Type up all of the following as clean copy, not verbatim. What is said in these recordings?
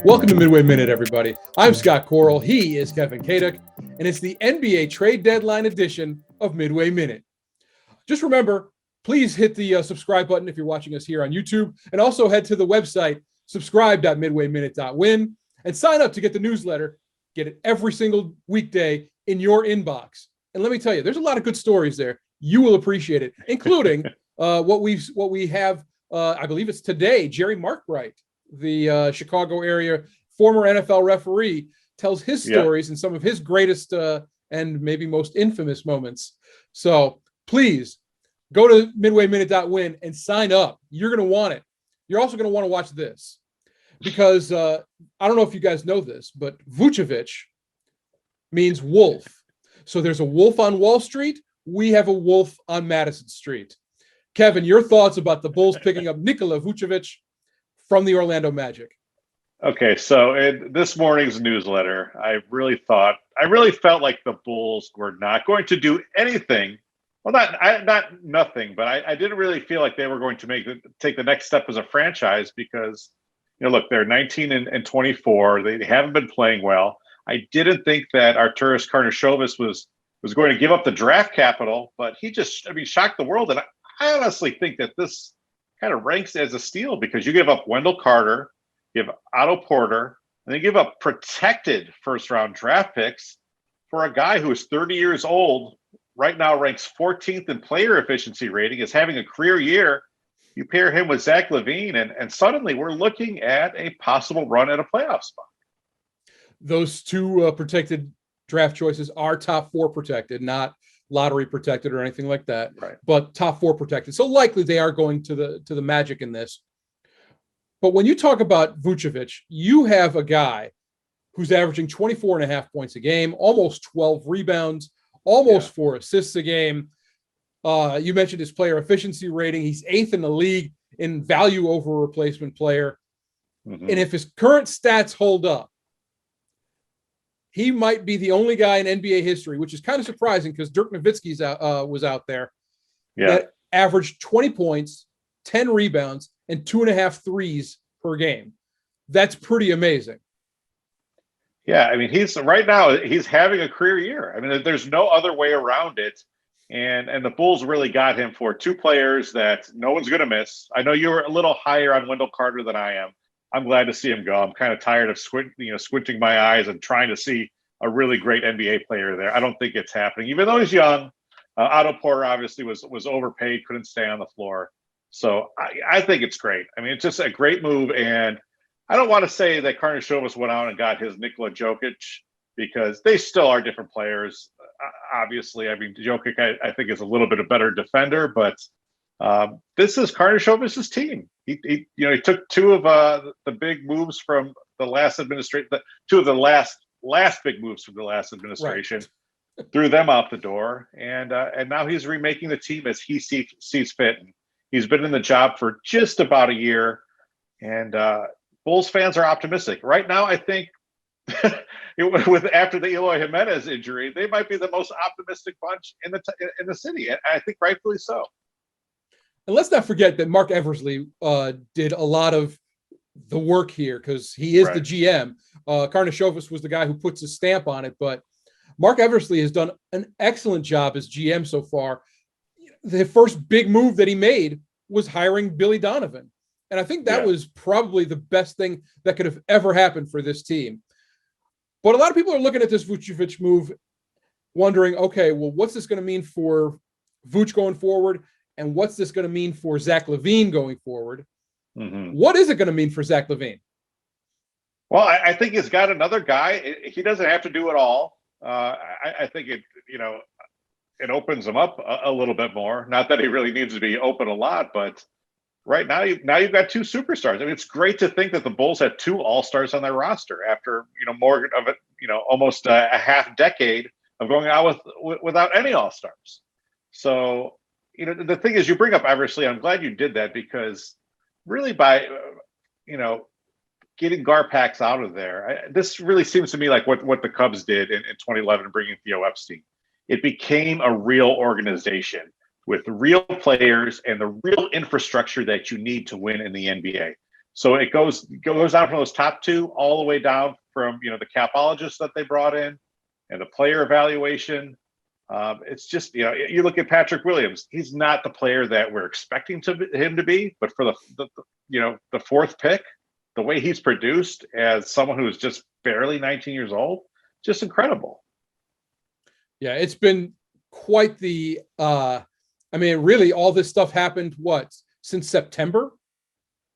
Welcome to Midway Minute, everybody. I'm Scott Koral. He is Kevin Kaduk, and it's the NBA trade deadline edition of Midway Minute. Just remember, please hit the subscribe button if you're watching us here on YouTube, and also head to the website, subscribe.midwayminute.win, and sign up to get the newsletter. Get it every single weekday in your inbox. And let me tell you, there's a lot of good stories there. You will appreciate it, including what we have. I believe it's today. Jerry Markbright, the Chicago area former NFL referee, tells his stories and some of his greatest and maybe most infamous moments. So please go to midwayminute.win and sign up. You're going to want it. You're also going to want to watch this because I don't know if you guys know this, but Vucevic means wolf. So there's a wolf on Wall Street. We have a wolf on Madison Street. Kevin, your thoughts about the Bulls picking up Nikola Vucevic from the Orlando Magic? Okay, so in this morning's newsletter, I really felt like the Bulls were not going to do anything. Well, not nothing, but I didn't really feel like they were going to take the next step as a franchise because, look, they're 19 and 24. They haven't been playing well. I didn't think that Arturas Karnisovas was going to give up the draft capital, but he just, shocked the world. And I honestly think that this kind of ranks as a steal because you give up Wendell Carter, you have Otto Porter, and they give up protected first-round draft picks for a guy who is 30 years old, right now ranks 14th in player efficiency rating, is having a career year. You pair him with Zach LaVine, and suddenly we're looking at a possible run at a playoff spot. Those two protected draft choices are top four protected, not lottery protected or anything like that, right? But top four protected. So likely they are going to the Magic in this. But when you talk about Vucevic, you have a guy who's averaging 24 and a half points a game, almost 12 rebounds, almost 4 assists a game. You mentioned his player efficiency rating. He's 8th in the league in value over replacement player. Mm-hmm. And if his current stats hold up, he might be the only guy in NBA history, which is kind of surprising because Dirk Nowitzki was out there that averaged 20 points, 10 rebounds, and 2.5 threes per game. That's pretty amazing. Yeah, he's having a career year. There's no other way around it. And the Bulls really got him for two players that no one's going to miss. I know you were a little higher on Wendell Carter than I am. I'm glad to see him go. I'm kind of tired of squinting my eyes and trying to see a really great NBA player there. I don't think it's happening, even though he's young. Otto Porter obviously was overpaid, couldn't stay on the floor. So I think it's great. It's just a great move. And I don't want to say that Karnisovas went out and got his Nikola Jokic because they still are different players. Obviously, Jokic, I think, is a little bit a better defender, but this is Karnisovas' team. He took two of the big moves from the last administration, two of the last big moves from the last administration, right. Threw them out the door, and now he's remaking the team as he sees fit. He's been in the job for just about a year, and Bulls fans are optimistic right now. I think after the Eloy Jimenez injury, they might be the most optimistic bunch in the city, and I think rightfully so. And let's not forget that Mark Eversley did a lot of the work here because he is the GM. Karnisovas was the guy who puts his stamp on it, but Mark Eversley has done an excellent job as GM so far. The first big move that he made was hiring Billy Donovan. And I think that was probably the best thing that could have ever happened for this team. But a lot of people are looking at this Vucevic move wondering, okay, well, what's this going to mean for Vuce going forward? And what's this going to mean for Zach LaVine going forward? Mm-hmm. What is it going to mean for Zach LaVine? Well, I think he's got another guy. He doesn't have to do it all. I think it opens him up a little bit more. Not that he really needs to be open a lot, but right now you've got two superstars. It's great to think that the Bulls have two all-stars on their roster after more of it, almost a half decade of going out without any all-stars. So the thing is, you bring up Eversley. I'm glad you did that because really by getting Garpax out of there, this really seems to me like what the Cubs did in 2011, bringing Theo Epstein. It became a real organization with real players and the real infrastructure that you need to win in the NBA. So it goes down from those top two all the way down from, the capologists that they brought in and the player evaluation. It's just, you look at Patrick Williams, he's not the player that we're expecting him to be, but for the fourth pick, the way he's produced as someone who is just barely 19 years old, just incredible. Yeah, it's been quite the, really all this stuff happened, since September?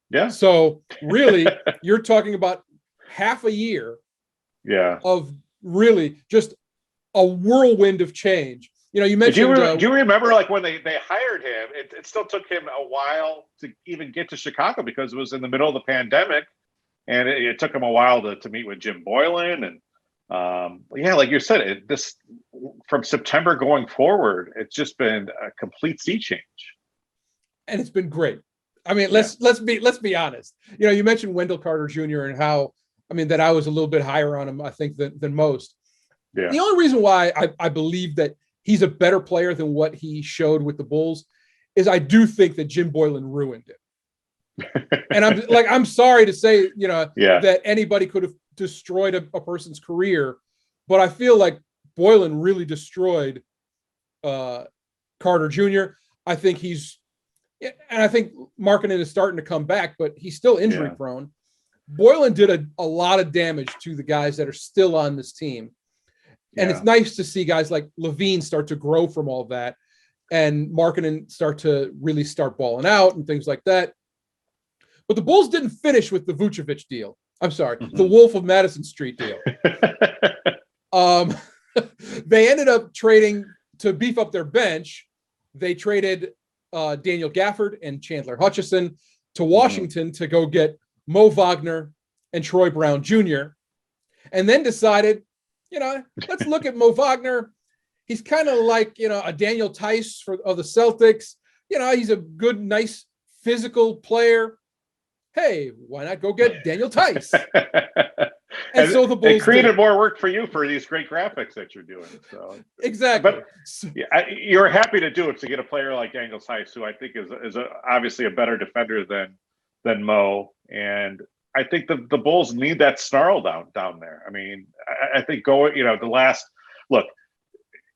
Yeah. So really, you're talking about half a year of really just a whirlwind of change. You mentioned. Do you remember when they hired him? It still took him a while to even get to Chicago because it was in the middle of the pandemic, and it took him a while to meet with Jim Boylan. And like you said, this from September going forward, it's just been a complete sea change, and it's been great. Let's be honest. You mentioned Wendell Carter Jr. and how that I was a little bit higher on him, I think, than most. Yeah. The only reason why I believe that he's a better player than what he showed with the Bulls is I do think that Jim Boylan ruined it. And I'm sorry to say, that anybody could have destroyed a person's career, but I feel like Boylan really destroyed Carter Jr. I think Markkanen is starting to come back, but he's still injury prone. Boylan did a lot of damage to the guys that are still on this team. And it's nice to see guys like Levine start to grow from all that and Markkanen start balling out and things like that. But the Bulls didn't finish with the Vucevic deal. I'm sorry, the Wolf of Madison Street deal. They ended up trading to beef up their bench. They traded Daniel Gafford and Chandler Hutchison to Washington to go get Mo Wagner and Troy Brown Jr. And then decided, let's look at Mo Wagner. He's kind of like, a Daniel Tice of the Celtics. He's a good, nice physical player. Hey, why not go get Daniel Tice? And so the Bulls created more work for you for these great graphics that you're doing. So exactly. But you're happy to do it to get a player like Daniel Tice, who I think is obviously a better defender than Mo. And I think the Bulls need that snarl down there. I think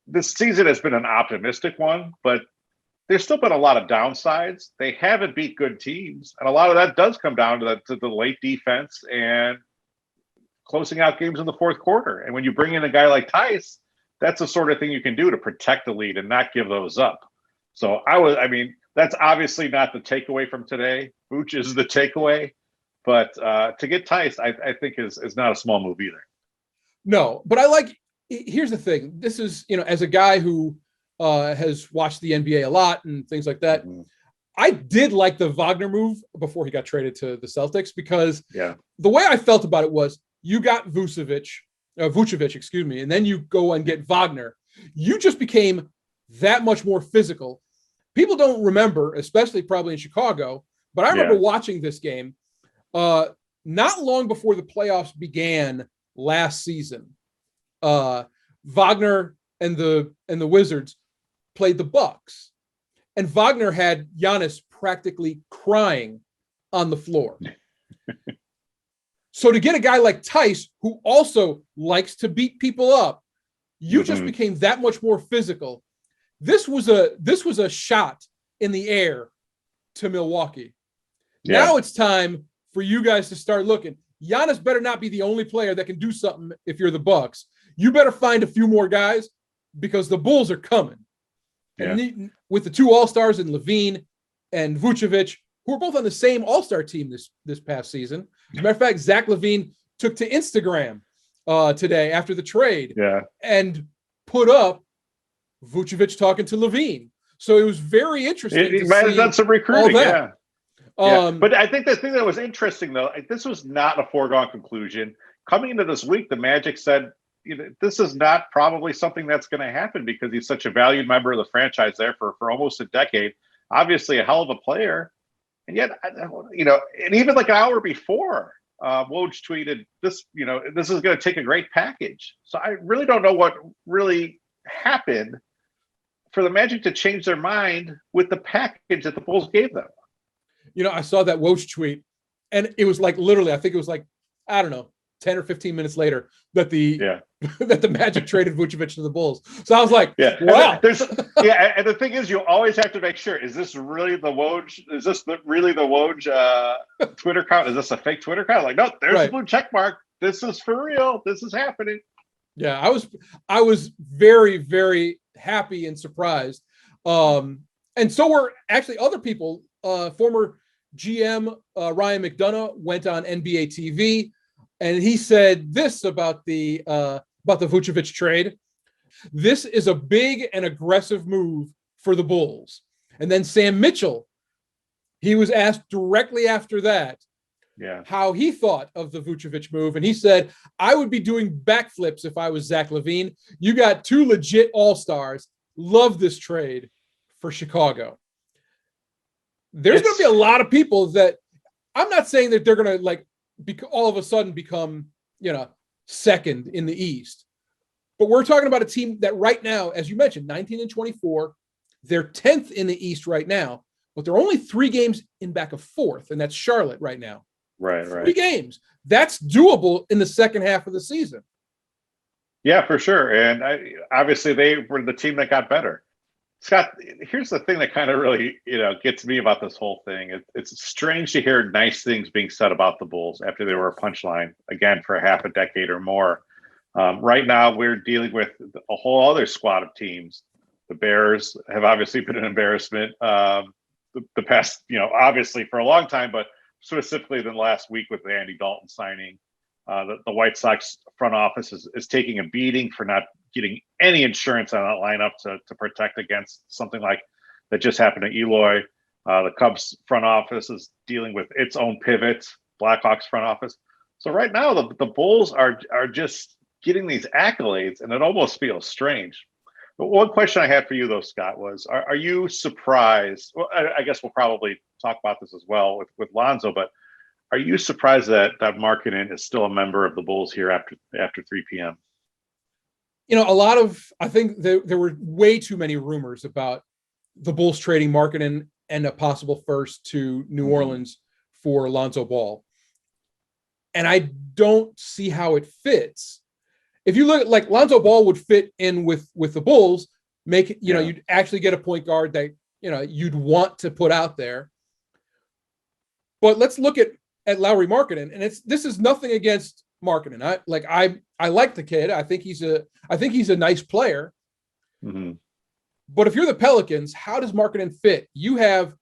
this season has been an optimistic one, but there's still been a lot of downsides. They haven't beat good teams, and a lot of that does come down to the late defense and closing out games in the fourth quarter. And when you bring in a guy like Tice, that's the sort of thing you can do to protect the lead and not give those up. So that's obviously not the takeaway from today. Vooch is the takeaway. But to get Tice, I think is not a small move either. No, but here's the thing. This is, as a guy who has watched the NBA a lot and things like that, I did like the Wagner move before he got traded to the Celtics because the way I felt about it was you got Vucevic, and then you go and get Wagner. You just became that much more physical. People don't remember, especially probably in Chicago, but I remember watching this game. Not long before the playoffs began last season, Wagner and the Wizards played the Bucks, and Wagner had Giannis practically crying on the floor. So to get a guy like Tice, who also likes to beat people up, you just became that much more physical. This was a shot in the air to Milwaukee. Now it's time for you guys to start looking. Giannis better not be the only player that can do something if you're the Bucks. You better find a few more guys because the Bulls are coming. Yeah. And with the two All-Stars in Levine and Vucevic, who are both on the same All-Star team this past season. As a matter of fact, Zach LaVine took to Instagram today after the trade and put up Vucevic talking to LaVine. So it was very interesting. He might have done some recruiting, but I think the thing that was interesting, though, this was not a foregone conclusion. Coming into this week, the Magic said, this is not probably something that's going to happen because he's such a valued member of the franchise there for almost a decade. Obviously, a hell of a player. And yet, and even like an hour before, Woj tweeted this, this is going to take a great package. So I really don't know what really happened for the Magic to change their mind with the package that the Bulls gave them. I saw that Woj tweet, And it was like literally, I think it was like, I don't know, 10 or 15 minutes later that that the Magic traded Vucevic to the Bulls. So I was like, wow. And the thing is, you always have to make sure, is this really the Woj? Is this really the Woj Twitter account? Is this a fake Twitter account? Like, no, there's a blue check mark. This is for real. This is happening. Yeah, I was very, very happy and surprised. And so were actually other people. Former GM Ryan McDonough went on NBA TV, and he said this about the Vucevic trade. This is a big and aggressive move for the Bulls. And then Sam Mitchell, he was asked directly after that how he thought of the Vucevic move. And he said, I would be doing backflips if I was Zach LaVine. You got two legit all-stars. Love this trade for Chicago. There's going to be a lot of people that I'm not saying that they're going to like all of a sudden become, second in the East. But we're talking about a team that right now, as you mentioned, 19-24, they're 10th in the East right now, but they're only 3 games in back of 4th, and that's Charlotte right now. Right. 3 games. That's doable in the second half of the season. Yeah, for sure. And obviously they were the team that got better. Scott, here's the thing that kind of really, gets me about this whole thing. It's strange to hear nice things being said about the Bulls after they were a punchline, again, for a half a decade or more. Right now, we're dealing with a whole other squad of teams. The Bears have obviously been an embarrassment the past, obviously for a long time, but specifically the last week with the Andy Dalton signing. The White Sox front office is taking a beating for not getting any insurance on that lineup to protect against something like that just happened to Eloy. The Cubs front office is dealing with its own pivots, Blackhawks front office. So right now, the Bulls are just getting these accolades, and it almost feels strange. But one question I had for you, though, Scott, was, are you surprised? Well, I guess we'll probably talk about this as well with Lonzo, but are you surprised that Markkanen is still a member of the Bulls here after 3 p.m.? I think there were way too many rumors about the Bulls trading Markkanen and a possible first to New Orleans for Lonzo Ball. And I don't see how it fits. If you look like Lonzo Ball would fit in with the Bulls, you'd actually get a point guard that, you'd want to put out there. But let's look at Lauri Markkanen, and this is nothing against Markkanen. I like the kid. I think he's a nice player. Mm-hmm. But if you're the Pelicans, how does Markkanen fit? You have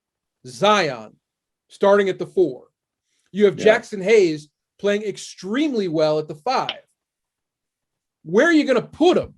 Zion starting at the 4. You have Jackson Hayes playing extremely well at the 5. Where are you going to put him?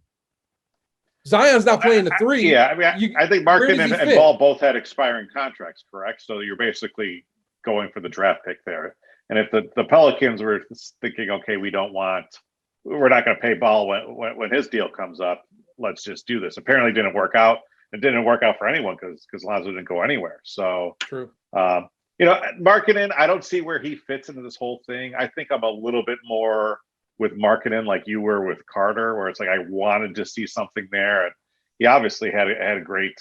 Zion's not playing the 3. I think Markkanen and Ball both had expiring contracts, correct? So you're basically going for the draft pick there. And if the Pelicans were thinking, okay, we're not going to pay Ball when his deal comes up, let's just do this. Apparently it didn't work out. It didn't work out for anyone because Lonzo didn't go anywhere. So true. Markkanen, I don't see where he fits into this whole thing. I think I'm a little bit more with Markkanen like you were with Carter, where it's like I wanted to see something there. And he obviously had a great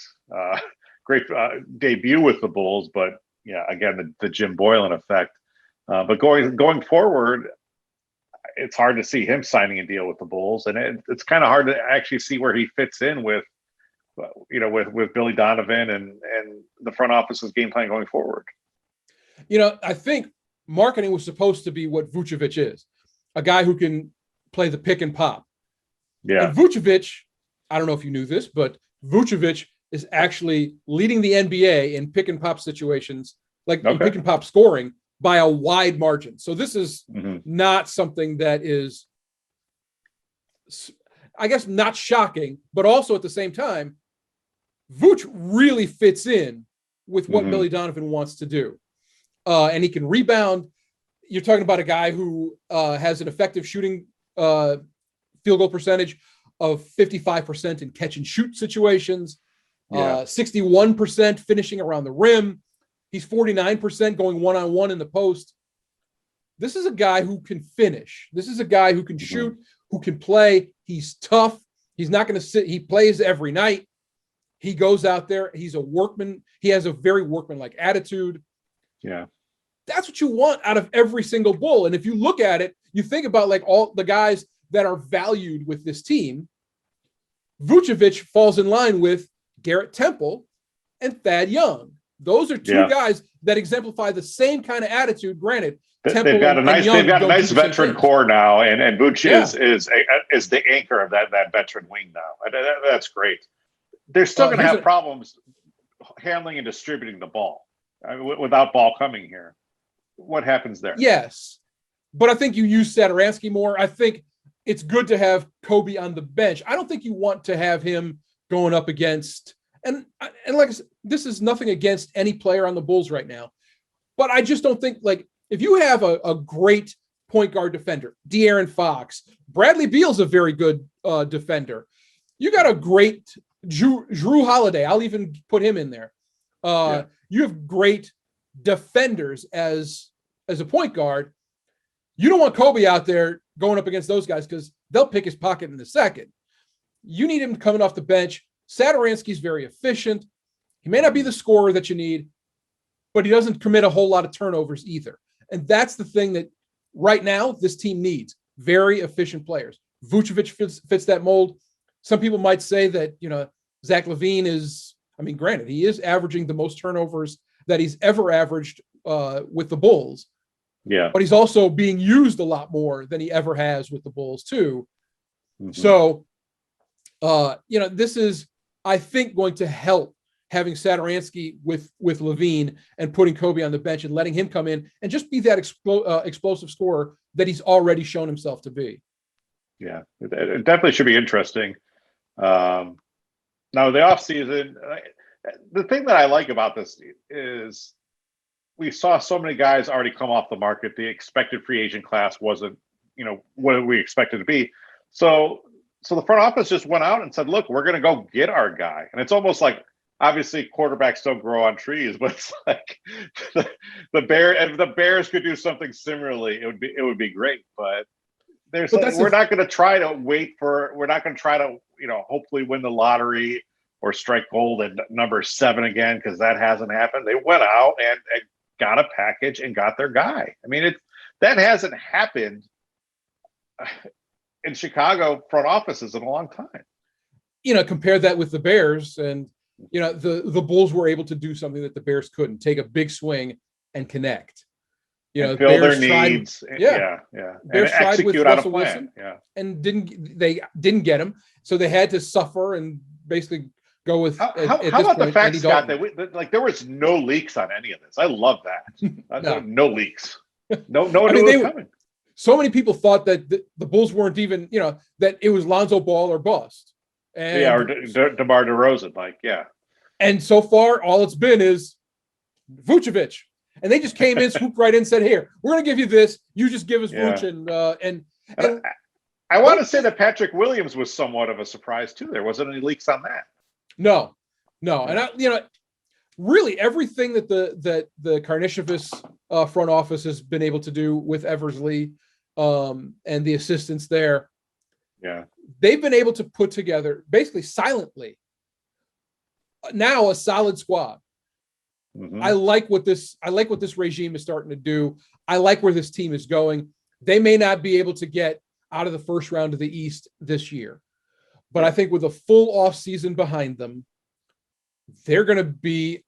debut with the Bulls, but again, the Jim Boylan effect. But going forward, it's hard to see him signing a deal with the Bulls, and it's kind of hard to actually see where he fits in with Billy Donovan and the front office's game plan going forward. I think Markkanen was supposed to be what Vucevic is, a guy who can play the pick and pop. Yeah. And Vucevic, I don't know if you knew this, but Vucevic is actually leading the NBA in pick and pop situations, like pick and pop scoring, by a wide margin. So this is not something that is, I guess, not shocking, but also at the same time, Vooch really fits in with what Billy Donovan wants to do. And he can rebound. You're talking about a guy who has an effective shooting field goal percentage of 55% in catch and shoot situations, 61% finishing around the rim. He's 49% going one-on-one in the post. This is a guy who can finish. This is a guy who can shoot, who can play. He's tough. He's not going to sit. He plays every night. He goes out there. He's a workman. He has a very workman-like attitude. Yeah. That's what you want out of every single Bull. And if you look at it, you think about like all the guys that are valued with this team. Vucevic falls in line with Garrett Temple and Thad Young. Those are two guys that exemplify the same kind of attitude. Granted, they've got a nice veteran core now, and Vuce is the anchor of that veteran wing now. That's great. They're still going to have problems handling and distributing the ball without ball coming here. What happens there? Yes, but I think you use Satoransky more. I think it's good to have Kobe on the bench. I don't think you want to have him going up against, and like I said, this is nothing against any player on the Bulls right now, but I just don't think, like, if you have a great point guard defender, De'Aaron Fox, Bradley Beal's a very good defender. You got a great Drew Holiday. I'll even put him in there. You have great defenders as a point guard. You don't want Kobe out there going up against those guys because they'll pick his pocket in a second. You need him coming off the bench. Satoransky's very efficient. He may not be the scorer that you need, but he doesn't commit a whole lot of turnovers either. And that's the thing that right now this team needs. Very efficient players. Vucevic fits that mold. Some people might say that, Zach LaVine is, granted, he is averaging the most turnovers that he's ever averaged with the Bulls. Yeah. But he's also being used a lot more than he ever has with the Bulls too. Mm-hmm. So, this is, I think, going to help having Satoransky with LaVine and putting Kobe on the bench and letting him come in and just be that explosive scorer that he's already shown himself to be. Yeah, it definitely should be interesting. Now, the offseason, the thing that I like about this is we saw so many guys already come off the market. The expected free agent class wasn't, what we expected to be. So the front office just went out and said, look, we're going to go get our guy. And it's almost like, obviously quarterbacks don't grow on trees, but it's like the Bears could do something similarly, it would be great. But we're not going to try to hopefully win the lottery or strike gold at number 7 again, because that hasn't happened. They went out and got a package and got their guy. That hasn't happened in Chicago front offices in a long time. Compare that with the Bears, and the Bulls were able to do something that the Bears couldn't: take a big swing and connect. And fill their needs. Bears and execute on a plan. Wilson, and they didn't get him, so they had to suffer and basically go with. How about the fact, Scott, that there was no leaks on any of this? I love that. No leaks. No one knew it was coming. So many people thought that the Bulls weren't even, that it was Lonzo Ball or bust. And, or DeMar DeRozan, And so far, all it's been is Vucevic. And they just came in, swooped right in, and said, "Here, we're going to give you this. You just give us Vuce." And I want to say that Patrick Williams was somewhat of a surprise too. There wasn't any leaks on that. No. And really everything that the Karnisovas front office has been able to do with Eversley and the assistants there, they've been able to put together basically silently now a solid squad. Mm-hmm. I like what this regime is starting to do. I like where this team is going. They may not be able to get out of the first round of the East this year, but I think with a full off season behind them, they're going to be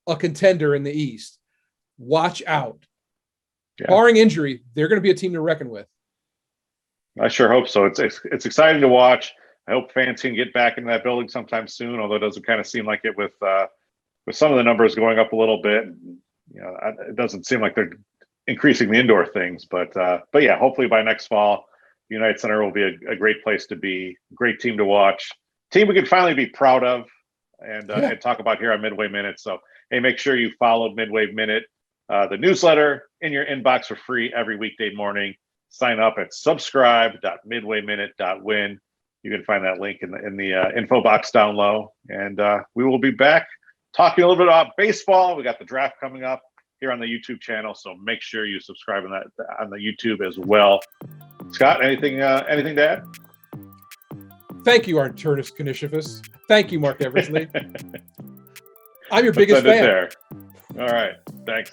a contender in the East. Watch out. Barring injury, they're going to be a team to reckon with. I sure hope so. It's exciting to watch. I hope fans can get back into that building sometime soon, although it doesn't kind of seem like it with some of the numbers going up a little bit. It doesn't seem like they're increasing the indoor things, but yeah, hopefully by next fall, United Center will be a great place to be, great team to watch, team we can finally be proud of and talk about here on Midway Minute. So, hey, make sure you follow Midway Minute, the newsletter in your inbox for free every weekday morning. Sign up at subscribe.midwayminute.win. You can find that link in the info box down low, and we will be back talking a little bit about baseball. We got the draft coming up here on the YouTube channel, so make sure you subscribe on the YouTube as well. Scott, anything to add? Thank you, Arturas Karnisovas. Thank you, Mark Eversley. I'm your biggest fan. There. All right. Thanks.